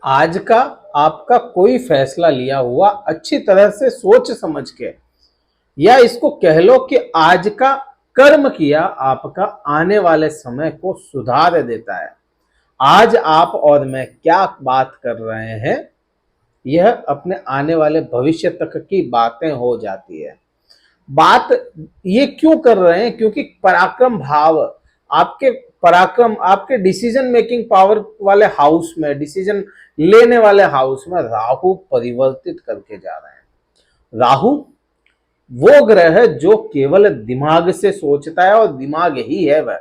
आज का आपका कोई फैसला लिया हुआ अच्छी तरह से सोच समझ के, या इसको कह लो कि आज का कर्म किया आपका आने वाले समय को सुधार देता है। आज आप और मैं क्या बात कर रहे हैं, यह अपने आने वाले भविष्य तक की बातें हो जाती है। बात ये क्यों कर रहे हैं? क्योंकि पराक्रम भाव आपके पराक्रम आपके डिसीजन मेकिंग पावर वाले हाउस में, डिसीजन लेने वाले हाउस में राहु परिवर्तित करके जा रहे हैं। राहु वो ग्रह है जो केवल दिमाग से सोचता है, और दिमाग ही है वह,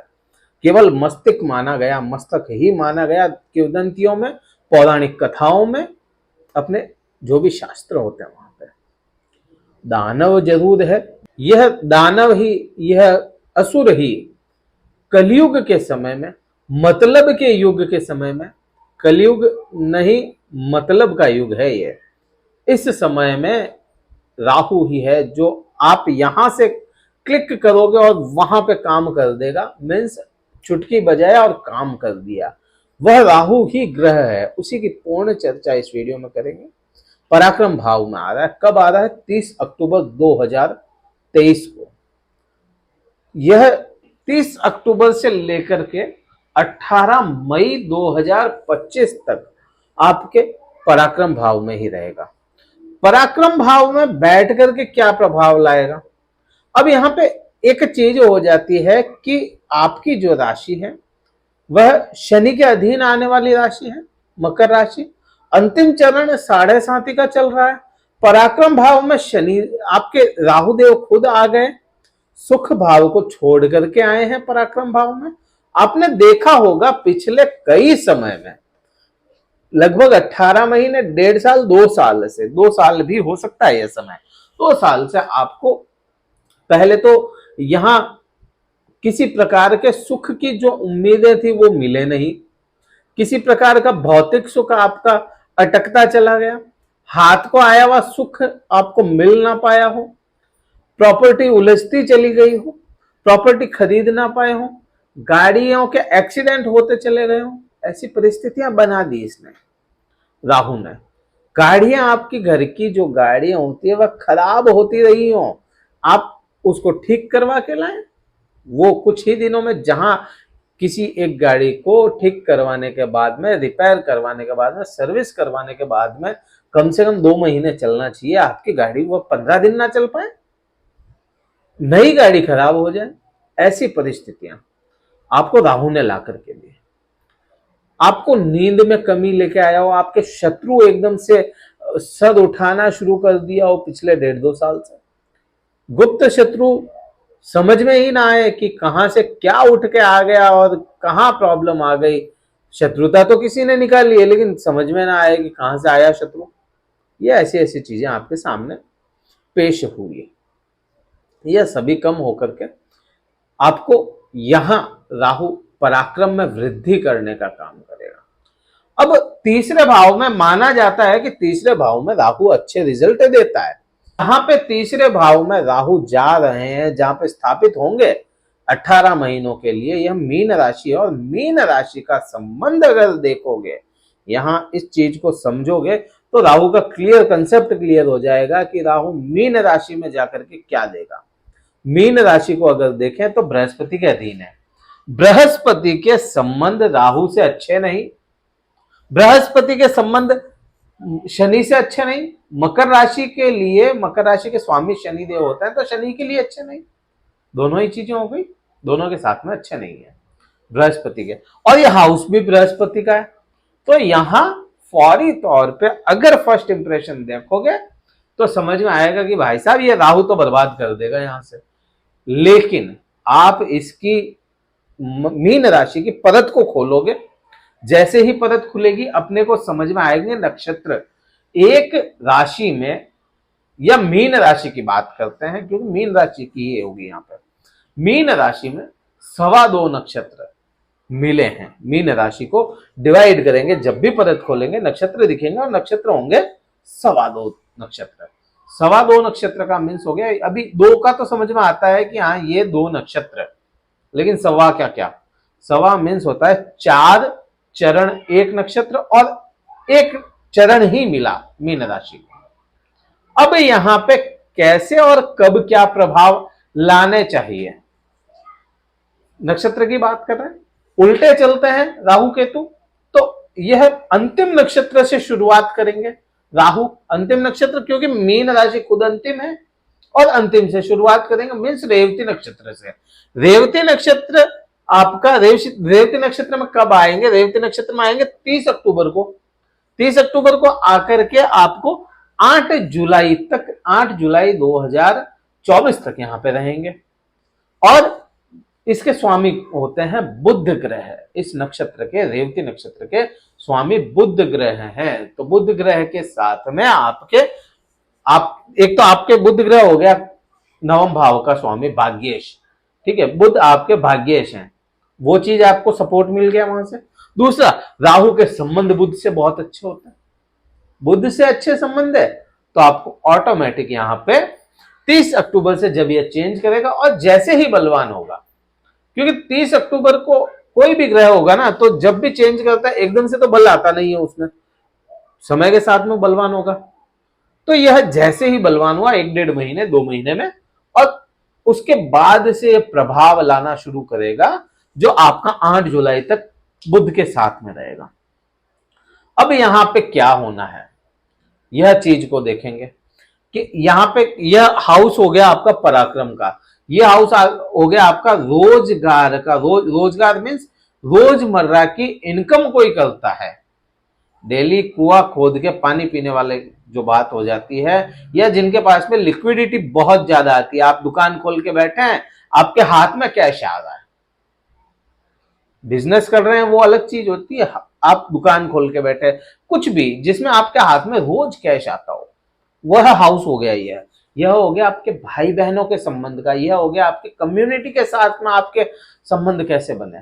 केवल मस्तिष्क माना गया, मस्तक ही माना गया किंवदंतियों में, पौराणिक कथाओं में, अपने जो भी शास्त्र होते हैं वहां पे। दानव जरूर है, यह दानव ही, यह असुर ही कलयुग के समय में, मतलब के युग के समय में, कलयुग नहीं मतलब का युग है ये, इस समय में राहु ही है जो आप यहां से क्लिक करोगे और वहां पे काम कर देगा। मीन्स चुटकी बजाया और काम कर दिया, वह राहु ही ग्रह है। उसी की पूर्ण चर्चा इस वीडियो में करेंगे। पराक्रम भाव में आ रहा है, कब आ रहा है? 30 अक्टूबर 2023 को। यह 30 अक्टूबर से लेकर के 18 मई 2025 तक आपके पराक्रम भाव में ही रहेगा। पराक्रम भाव में बैठ करके क्या प्रभाव लाएगा? अब यहां पे एक चीज हो जाती है कि आपकी जो राशि है वह शनि के अधीन आने वाली राशि है, मकर राशि। अंतिम चरण 7.5 का चल रहा है। पराक्रम भाव में शनि, आपके राहुदेव खुद आ गए, सुख भाव को छोड़ करके आए हैं पराक्रम भाव में। आपने देखा होगा पिछले कई समय में, लगभग 18 महीने, 1.5 साल, 2 साल से, 2 साल भी हो सकता है यह समय, 2 साल से आपको पहले तो यहां किसी प्रकार के सुख की जो उम्मीदें थी वो मिले नहीं। किसी प्रकार का भौतिक सुख आपका अटकता चला गया, हाथ को आया हुआ सुख आपको मिल ना पाया हो, प्रॉपर्टी उलझती चली गई हो, प्रॉपर्टी खरीद ना पाए हो, गाड़ियों के एक्सीडेंट होते चले गए हो, ऐसी परिस्थितियां बना दी इसने, राहु ने। गाड़ियां, आपकी घर की जो गाड़ियां होती है वह खराब होती रही हो, आप उसको ठीक करवा के लाएं। वो कुछ ही दिनों में, जहां किसी एक गाड़ी को ठीक करवाने के बाद में, रिपेयर करवाने के बाद में, सर्विस करवाने के बाद में कम से कम 2 महीने चलना चाहिए, आपकी गाड़ी वो 15 दिन ना चल पाए, नई गाड़ी खराब हो जाए। ऐसी परिस्थितियां आपको राहु ने ला करके दी। आपको नींद में कमी लेके आया हो, आपके शत्रु एकदम से सर उठाना शुरू कर दिया हो पिछले 1.5-2 साल से, गुप्त शत्रु समझ में ही ना आए कि कहां से क्या उठ के आ गया और कहां प्रॉब्लम आ गई। शत्रुता तो किसी ने निकाली है, लेकिन समझ में ना आए कि कहां से आया शत्रु। ये ऐसी ऐसी चीजें आपके सामने पेश हुई। यह सभी कम होकर के आपको यहां राहु पराक्रम में वृद्धि करने का काम करेगा। अब तीसरे भाव में माना जाता है कि तीसरे भाव में राहु अच्छे रिजल्ट देता है। यहां पे तीसरे भाव में राहु जा रहे हैं, जहां पे स्थापित होंगे 18 महीनों के लिए, यह मीन राशि है। और मीन राशि का संबंध अगर देखोगे, यहां इस चीज को समझोगे तो राहु का क्लियर कंसेप्ट क्लियर हो जाएगा कि राहु मीन राशि में जाकर के क्या देगा। मीन राशि को अगर देखें तो बृहस्पति के अधीन है। बृहस्पति के संबंध राहु से अच्छे नहीं, बृहस्पति के संबंध शनि से अच्छे नहीं। मकर राशि के लिए, मकर राशि के स्वामी शनि देव होते हैं, तो शनि के लिए अच्छे नहीं। दोनों ही चीजें हो गई, दोनों के साथ में अच्छे नहीं है बृहस्पति के। और ये हाउस भी बृहस्पति का है, तो यहां फौरी तौर पे अगर फर्स्ट इंप्रेशन देखोगे तो समझ में आएगा कि भाई साहब ये राहु तो बर्बाद कर देगा यहां से। लेकिन आप इसकी मीन राशि की परत को खोलोगे, जैसे ही परत खुलेगी अपने को समझ में आएंगे नक्षत्र। एक राशि में, या मीन राशि की बात करते हैं क्योंकि मीन राशि की ये होगी यहां पर, मीन राशि में 2.25 नक्षत्र मिले हैं। मीन राशि को डिवाइड करेंगे, जब भी परत खोलेंगे नक्षत्र दिखेंगे, और नक्षत्र होंगे 2.25 नक्षत्र। 2.25 नक्षत्र का मीन्स हो गया, अभी 2 का तो समझ में आता है कि हाँ ये 2 नक्षत्र, लेकिन सवा क्या क्या, सवा मीन्स होता है 4 चरण 1 नक्षत्र और एक चरण ही मिला मीन राशि को। अब यहां पे कैसे और कब क्या प्रभाव लाने चाहिए, नक्षत्र की बात कर रहे हैं, उल्टे चलते हैं राहु केतु, तो यह अंतिम नक्षत्र से शुरुआत करेंगे। राहु अंतिम नक्षत्र, क्योंकि मीन राशि खुद अंतिम है, और अंतिम से शुरुआत करेंगे मीन्स रेवती नक्षत्र से। रेवती नक्षत्र आपका रेवती नक्षत्र में कब आएंगे, रेवती नक्षत्र में आएंगे 30 अक्टूबर को। 30 अक्टूबर को आकर के आपको 8 जुलाई तक, 8 जुलाई 2024 तक यहां पे रहेंगे। और इसके स्वामी होते हैं बुध ग्रह, इस नक्षत्र के, रेवती नक्षत्र के स्वामी बुध ग्रह हैं। तो बुध ग्रह के साथ में आपके, आप एक तो आपके बुध ग्रह हो गया नवम भाव का स्वामी भाग्येश, ठीक है, बुध आपके भाग्येश हैं, वो चीज आपको सपोर्ट मिल गया वहां से। दूसरा, राहु के संबंध बुध से बहुत अच्छे होते हैं, बुध से अच्छे संबंध है, तो आपको ऑटोमेटिक यहां पे 30 अक्टूबर से जब ये चेंज करेगा, और जैसे ही बलवान होगा, क्योंकि 30 अक्टूबर को कोई भी ग्रह होगा ना, तो जब भी चेंज करता है एकदम से तो बल आता नहीं है उसमें, समय के साथ में बलवान होगा। तो यह जैसे ही बलवान हुआ 1-1.5 महीने 2 महीने में, और उसके बाद से प्रभाव लाना शुरू करेगा, जो आपका 8 जुलाई तक बुध के साथ में रहेगा। अब यहां पे क्या होना है, यह चीज को देखेंगे कि यहां पे यह हाउस हो गया आपका पराक्रम का, यह हाउस हो गया आपका रोजगार का। रोजगार मीन्स रोजमर्रा की इनकम कोई करता है, डेली कुआं खोद के पानी पीने वाले जो बात हो जाती है, या जिनके पास में लिक्विडिटी बहुत ज्यादा आती है। आप दुकान खोल के बैठे हैं, आपके हाथ में कैश आ रहा है, बिजनेस कर रहे हैं वो अलग चीज होती है, आप दुकान खोल के बैठे, कुछ भी जिसमें आपके हाथ में रोज कैश आता हो, वह हाउस हो गया। यह हो गया आपके भाई बहनों के संबंध का, यह हो गया आपके कम्युनिटी के साथ में आपके संबंध कैसे बने,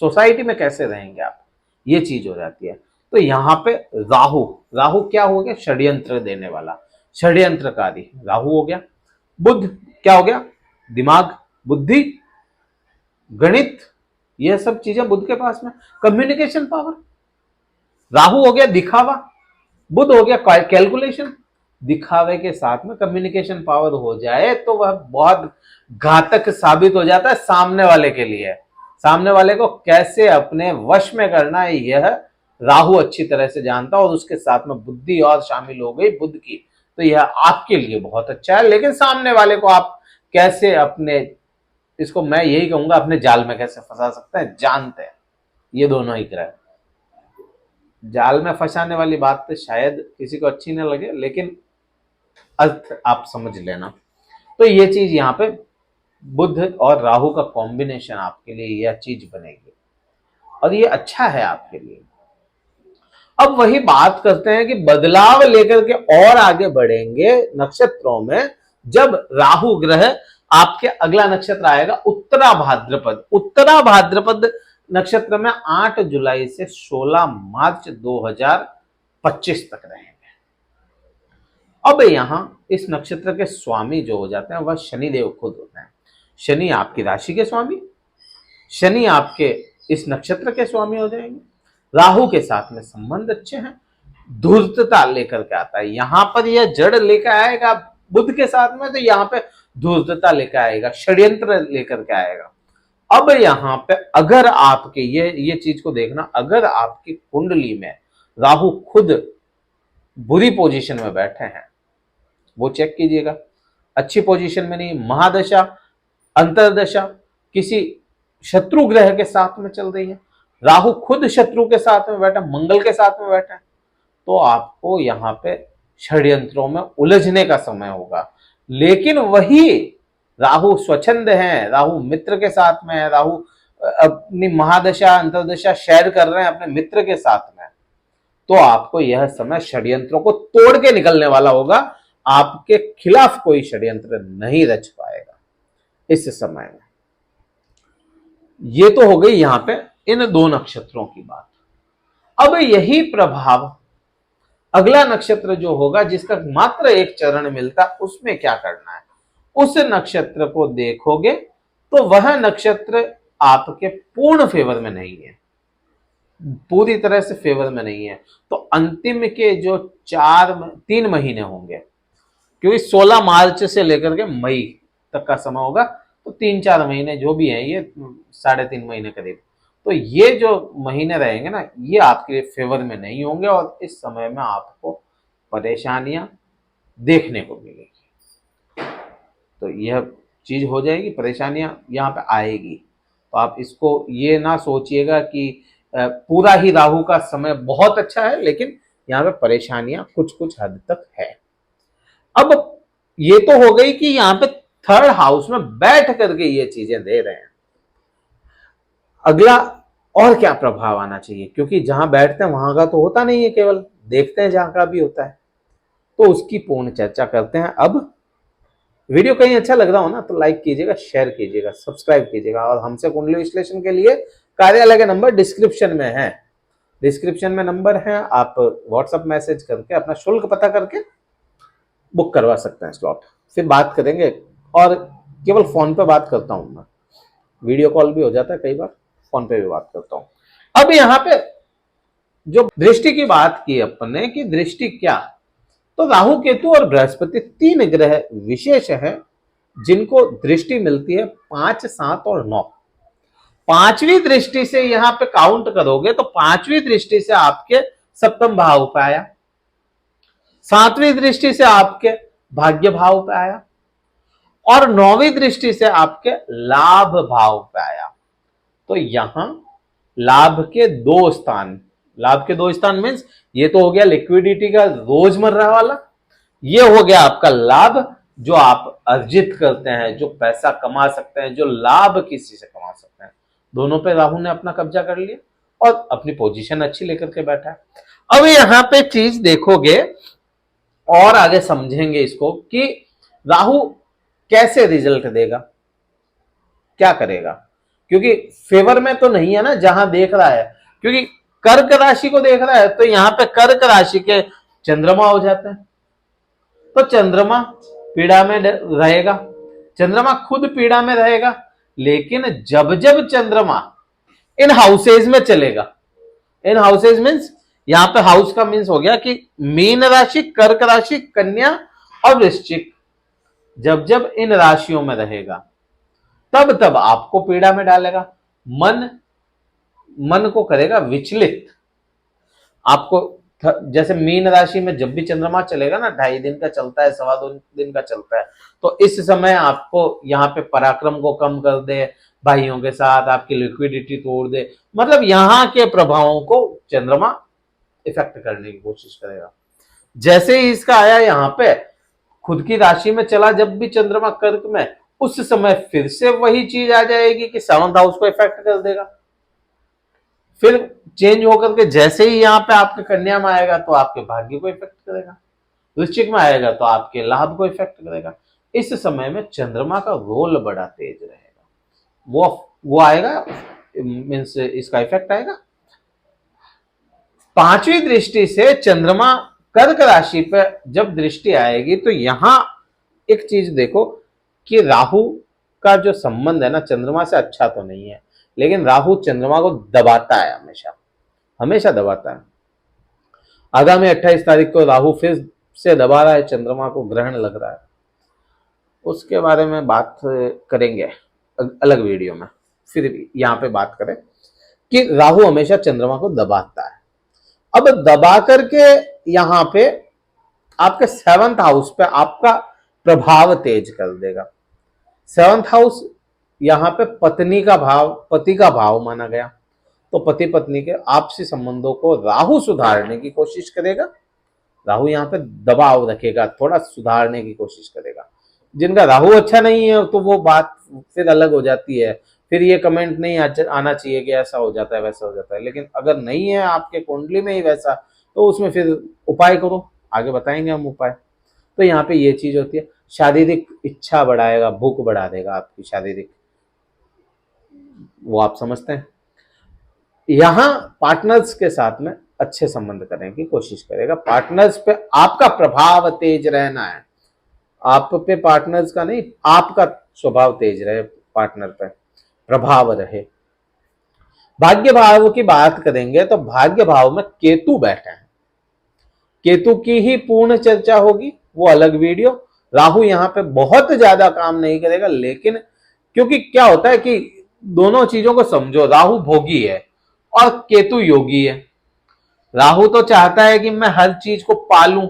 सोसाइटी में कैसे रहेंगे आप, ये चीज हो जाती है। तो यहां पे राहु, राहु क्या हो गया, षड्यंत्र देने वाला, षड्यंत्रकारी राहु हो गया। बुध क्या हो गया, दिमाग, बुद्धि, गणित, यह सब चीजें बुध के पास में, कम्युनिकेशन पावर। राहु हो गया दिखावा, बुध हो गया कैलकुलेशन। दिखावे के साथ में कम्युनिकेशन पावर हो जाए तो वह बहुत घातक साबित हो जाता है सामने वाले के लिए। सामने वाले को कैसे अपने वश में करना है, यह राहु अच्छी तरह से जानता है, और उसके साथ में बुद्धि और शामिल हो गई बुध की, तो यह आपके लिए बहुत अच्छा है। लेकिन सामने वाले को आप कैसे अपने, इसको मैं यही कहूंगा, अपने जाल में कैसे फंसा सकते हैं जानते हैं ये दोनों ही ग्रह। जाल में फंसाने वाली बात तो शायद किसी को अच्छी न लगे, लेकिन अर्थ आप समझ लेना। तो ये चीज यहाँ पे बुध और राहु का कॉम्बिनेशन आपके लिए यह चीज बनेगी, और ये अच्छा है आपके लिए। अब वही बात करते हैं कि बदलाव लेकर के और आगे बढ़ेंगे नक्षत्रों में, जब राहु ग्रह आपके अगला नक्षत्र आएगा उत्तरा भाद्रपद। उत्तरा भाद्रपद नक्षत्र में 8 जुलाई से 16 मार्च 2025 तक रहेंगे। अब यहां इस नक्षत्र के स्वामी जो हो जाते हैं वह शनिदेव खुद होते हैं। शनि आपकी राशि के स्वामी, शनि आपके इस नक्षत्र के स्वामी हो जाएंगे। राहु के साथ में संबंध अच्छे हैं, धूर्तता लेकर के आता है, यहां पर यह जड़ लेकर आएगा बुध के साथ में, तो यहां पे धूर्तता लेकर आएगा, षड्यंत्र लेकर के आएगा। अब यहां पे अगर आपके ये चीज को देखना, अगर आपकी कुंडली में राहु खुद बुरी पोजीशन में बैठे हैं, वो चेक कीजिएगा, अच्छी पोजीशन में नहीं, महादशा अंतरदशा किसी शत्रु ग्रह के साथ में चल रही है, राहु खुद शत्रु के साथ में बैठा, मंगल के साथ में बैठा है, तो आपको यहां पे षड्यंत्रों में उलझने का समय होगा। लेकिन वही राहु स्वच्छंद है, राहु मित्र के साथ में है, राहु अपनी महादशा अंतरदशा शेयर कर रहे हैं अपने मित्र के साथ में, तो आपको यह समय षड्यंत्रों को तोड़ के निकलने वाला होगा, आपके खिलाफ कोई षड्यंत्र नहीं रच पाएगा इस समय में। ये तो हो गई यहां पे इन दो नक्षत्रों की बात। अब यही प्रभाव अगला नक्षत्र जो होगा, जिसका मात्र एक चरण मिलता, उसमें क्या करना है, उस नक्षत्र को देखोगे तो वह नक्षत्र आपके पूर्ण फेवर में नहीं है। पूरी तरह से फेवर में नहीं है। तो अंतिम के जो 3 महीने होंगे, क्योंकि 16 मार्च से लेकर के मई तक का समय होगा, तो 3-4 महीने जो भी हैं, ये 3.5 महीने करीब, तो ये जो महीने रहेंगे ना, ये आपके लिए फेवर में नहीं होंगे और इस समय में आपको परेशानियां देखने को मिलेगी। तो यह चीज हो जाएगी, परेशानियां यहाँ पे आएगी। तो आप इसको ये ना सोचिएगा कि पूरा ही राहु का समय बहुत अच्छा है, लेकिन यहाँ पे परेशानियां कुछ कुछ हद तक है। अब ये तो हो गई कि यहाँ पे थर्ड हाउस में बैठ करके ये चीजें दे रहे हैं। अगला और क्या प्रभाव आना चाहिए, क्योंकि जहां बैठते हैं वहां का तो होता नहीं है, केवल देखते हैं जहां का भी होता है, तो उसकी पूर्ण चर्चा करते हैं। अब वीडियो कहीं अच्छा लग रहा हो ना, तो लाइक कीजिएगा, शेयर कीजिएगा, सब्सक्राइब कीजिएगा, और हमसे कुंडली विश्लेषण के लिए कार्यालय का नंबर डिस्क्रिप्शन में है, डिस्क्रिप्शन में नंबर है। आप व्हाट्सएप मैसेज करके अपना शुल्क पता करके बुक करवा सकते हैं स्लॉट, फिर बात करेंगे। और केवल फोन पे बात करता हूं मैं, वीडियो कॉल भी हो जाता है कई बार, फोन पे भी बात करता हूं। अब यहाँ पे जो दृष्टि की बात की अपने, की दृष्टि क्या, तो राहु केतु और बृहस्पति 3 ग्रह विशेष है जिनको दृष्टि मिलती है 5, 7 और 9। पांचवी दृष्टि से यहां पे काउंट करोगे तो पांचवी दृष्टि से आपके सप्तम भाव पे आया, सातवीं दृष्टि से आपके भाग्य भाव पे आया, और 9वीं दृष्टि से आपके लाभ भाव पे आया। तो यहां लाभ के 2 स्थान, लाभ के 2 स्थान मीन्स ये तो हो गया लिक्विडिटी का रोजमर्रा वाला, ये हो गया आपका लाभ जो आप अर्जित करते हैं, जो पैसा कमा सकते हैं, जो लाभ किसी से कमा सकते हैं, दोनों पे राहु ने अपना कब्जा कर लिया और अपनी पोजीशन अच्छी लेकर के बैठा है। अब यहां पे चीज देखोगे और आगे समझेंगे इसको कि राहु कैसे रिजल्ट देगा, क्या करेगा, क्योंकि फेवर में तो नहीं है ना जहां देख रहा है, क्योंकि कर्क राशि को देख रहा है, तो यहां पे कर्क राशि के चंद्रमा हो जाते हैं, तो चंद्रमा पीड़ा में रहेगा, चंद्रमा खुद पीड़ा में रहेगा। लेकिन जब जब चंद्रमा इन हाउसेज में चलेगा, इन हाउसेज मीन्स यहां पे हाउस का मीन्स हो गया कि मीन राशि, कर्क राशि, कन्या और वृश्चिक, जब जब इन राशियों में रहेगा तब तब आपको पीड़ा में डालेगा, मन को करेगा विचलित। आपको जैसे मीन राशि में जब भी चंद्रमा चलेगा ना, 2.5 दिन का चलता है, 2.25 दिन का चलता है, तो इस समय आपको यहाँ पे पराक्रम को कम कर दे, भाइयों के साथ आपकी लिक्विडिटी तोड़ दे, मतलब यहाँ के प्रभावों को चंद्रमा इफेक्ट करने की कोशिश करेगा। जैसे ही इसका आया यहाँ पे खुद की राशि में चला, जब भी चंद्रमा कर्क में, उस समय फिर से वही चीज आ जाएगी कि 7th हाउस को इफेक्ट कर देगा। फिर चेंज होकर के जैसे ही यहाँ पे आपके कन्या में आएगा तो आपके भाग्य को इफेक्ट करेगा, वृश्चिक में आएगा तो आपके लाभ को इफेक्ट करेगा। इस समय में चंद्रमा का रोल बड़ा तेज रहेगा, वो आएगा, मीन्स इसका इफेक्ट आएगा। 5वीं दृष्टि से चंद्रमा कर्क राशि पर जब दृष्टि आएगी तो यहां एक चीज देखो कि राहु का जो संबंध है ना चंद्रमा से अच्छा तो नहीं है, लेकिन राहु चंद्रमा को दबाता है, हमेशा हमेशा दबाता है। आगामी 28 तारीख को राहु फिर से दबा रहा है चंद्रमा को, ग्रहण लग रहा है, उसके बारे में बात करेंगे अलग वीडियो में। फिर भी यहाँ पे बात करें कि राहु हमेशा चंद्रमा को दबाता है। अब दबा करके यहां पे आपके 7th हाउस पे आपका प्रभाव तेज कर देगा। 7th हाउस यहां पे पत्नी का भाव, पति का भाव माना गया, तो पति पत्नी के आपसी संबंधों को राहु सुधारने की कोशिश करेगा। राहु यहाँ पे दबाव रखेगा, थोड़ा सुधारने की कोशिश करेगा। जिनका राहु अच्छा नहीं है तो वो बात फिर अलग हो जाती है, फिर ये कमेंट नहीं आना चाहिए कि ऐसा हो जाता है वैसा हो जाता है। लेकिन अगर नहीं है आपके कुंडली में ही वैसा, तो उसमें फिर उपाय करो, आगे बताएंगे हम उपाय। तो यहाँ पे ये चीज होती है, शारीरिक इच्छा बढ़ाएगा, भूख बढ़ा देगा आपकी शारीरिक, वो आप समझते हैं। यहां पार्टनर्स के साथ में अच्छे संबंध करने की कोशिश करेगा, पार्टनर्स पे आपका प्रभाव तेज रहना है, आप पे पार्टनर्स का नहीं, आपका स्वभाव तेज रहे, पार्टनर पे प्रभाव रहे। भाग्य भाव की बात करेंगे तो भाग्य भाव में केतु बैठे हैं, केतु की ही पूर्ण चर्चा होगी, वो अलग वीडियो। राहु यहां पे बहुत ज्यादा काम नहीं करेगा, लेकिन क्योंकि क्या होता है कि दोनों चीजों को समझो, राहु भोगी है और केतु योगी है। राहु तो चाहता है कि मैं हर चीज को पालूं,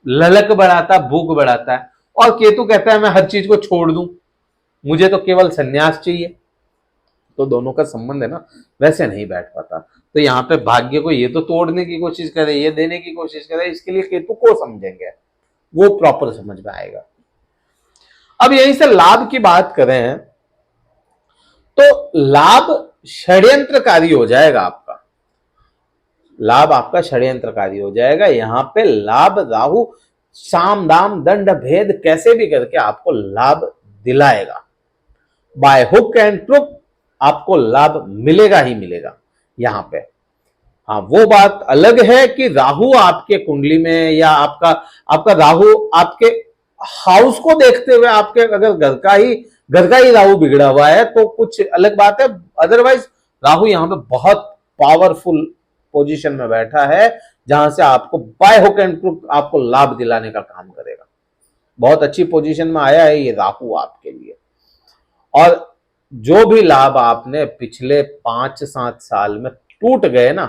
ललक बढ़ाता, भूख बढ़ाता है, और केतु कहता है मैं हर चीज को छोड़ दूं, मुझे तो केवल संन्यास चाहिए। तो दोनों का संबंध है ना, वैसे नहीं बैठ पाता। तो यहाँ पे भाग्य को ये तो तोड़ने की कोशिश करे, ये देने की कोशिश करे, इसके लिए केतु को समझेंगे, वो प्रॉपर समझ में आएगा। अब यहीं से लाभ की बात करें तो लाभ षड्यंत्रकारी हो जाएगा आपका, लाभ आपका षड्यंत्रकारी हो जाएगा। यहां पे लाभ राहु साम दाम दंड भेद कैसे भी करके आपको लाभ दिलाएगा, बाय हुक एंड क्रुक आपको लाभ मिलेगा ही मिलेगा यहां पे। हाँ, वो बात अलग है कि राहु आपके कुंडली में या आपका राहु आपके हाउस को देखते हुए आपके अगर घर का ही राहु बिगड़ा हुआ है तो कुछ अलग बात है। अदरवाइज राहु यहां पे बहुत पावरफुल पोजीशन में बैठा है, जहां से आपको बाय हुक एंड क्रुक आपको लाभ दिलाने का काम करेगा। बहुत अच्छी पोजीशन में आया है ये राहु आपके लिए। और जो भी लाभ आपने पिछले 5-7 साल में टूट गए ना,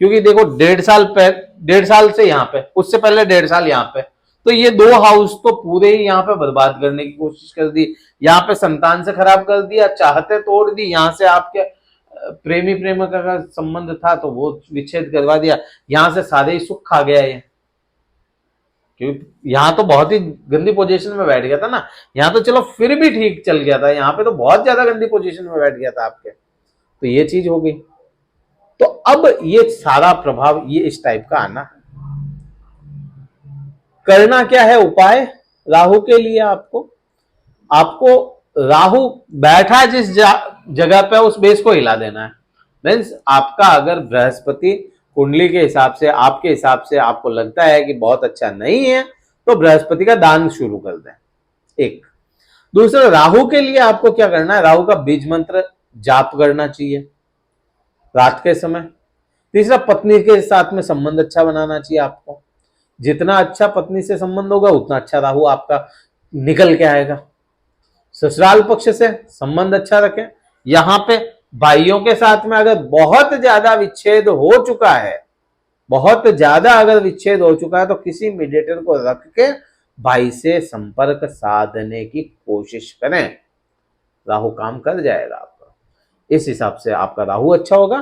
क्योंकि देखो 1.5 साल से यहां पे, उससे पहले 1.5 साल यहां पे, तो ये 2 हाउस तो पूरे ही यहां पे बर्बाद करने की कोशिश कर दी। यहां पे संतान से खराब कर दिया, चाहते तोड़ दी, यहां से आपके प्रेमी प्रेमिका का संबंध था तो वो विच्छेद करवा दिया, यहां से सारे ही सुख खा गया ये। क्योंकि यहां तो बहुत ही गंदी पोजीशन में बैठ गया था ना, यहां तो चलो फिर भी ठीक चल गया था, यहां पे तो बहुत ज्यादा गंदी पोजीशन में बैठ गया था आपके, तो ये चीज हो गई। तो अब ये सारा प्रभाव ये इस टाइप का आना है। करना क्या है उपाय राहु के लिए? आपको राहु बैठा जिस जगह पे उस बेस को हिला देना है। मीन्स आपका अगर बृहस्पति कुंडली के हिसाब से, आपके हिसाब से आपको लगता है कि बहुत अच्छा नहीं है, तो बृहस्पति का दान शुरू कर दें। एक दूसरा, राहु के लिए आपको क्या करना है, राहु का बीज मंत्र जाप करना चाहिए रात के समय। तीसरा, पत्नी के साथ में संबंध अच्छा बनाना चाहिए आपको। जितना अच्छा पत्नी से संबंध होगा उतना अच्छा राहु आपका निकल के आएगा। ससुराल पक्ष से संबंध अच्छा रखें। यहां पे भाइयों के साथ में अगर बहुत ज्यादा विच्छेद हो चुका है, बहुत ज्यादा अगर विच्छेद हो चुका है, तो किसी मीडिएटर को रख के भाई से संपर्क साधने की कोशिश करें, राहु काम कर जाएगा आपका। इस हिसाब से आपका राहु अच्छा होगा।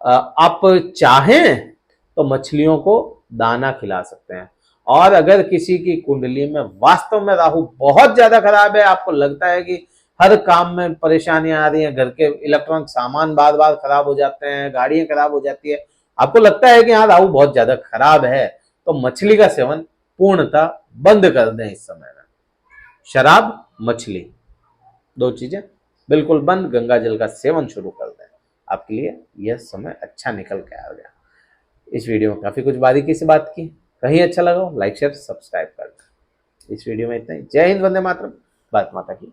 आप चाहें तो मछलियों को दाना खिला सकते हैं। और अगर किसी की कुंडली में वास्तव में राहु बहुत ज्यादा खराब है, आपको लगता है कि हर काम में परेशानियां आ रही हैं, घर के इलेक्ट्रॉनिक सामान बार बार खराब हो जाते हैं, गाड़ियां खराब हो जाती है, आपको लगता है कि हाँ राहु बहुत ज्यादा खराब है, तो मछली का सेवन पूर्णतः बंद कर दें इस समय में। शराब, मछली, 2 चीजें बिल्कुल बंद, गंगा जल का सेवन शुरू कर दें। आपके लिए यह समय अच्छा निकल के आ गया। इस वीडियो में काफी कुछ बारीकी से बात की, कहीं अच्छा लगा हो लाइक शेयर सब्सक्राइब कर दें। इस वीडियो में इतना ही। जय हिंद, वंदे मातरम, भारत माता की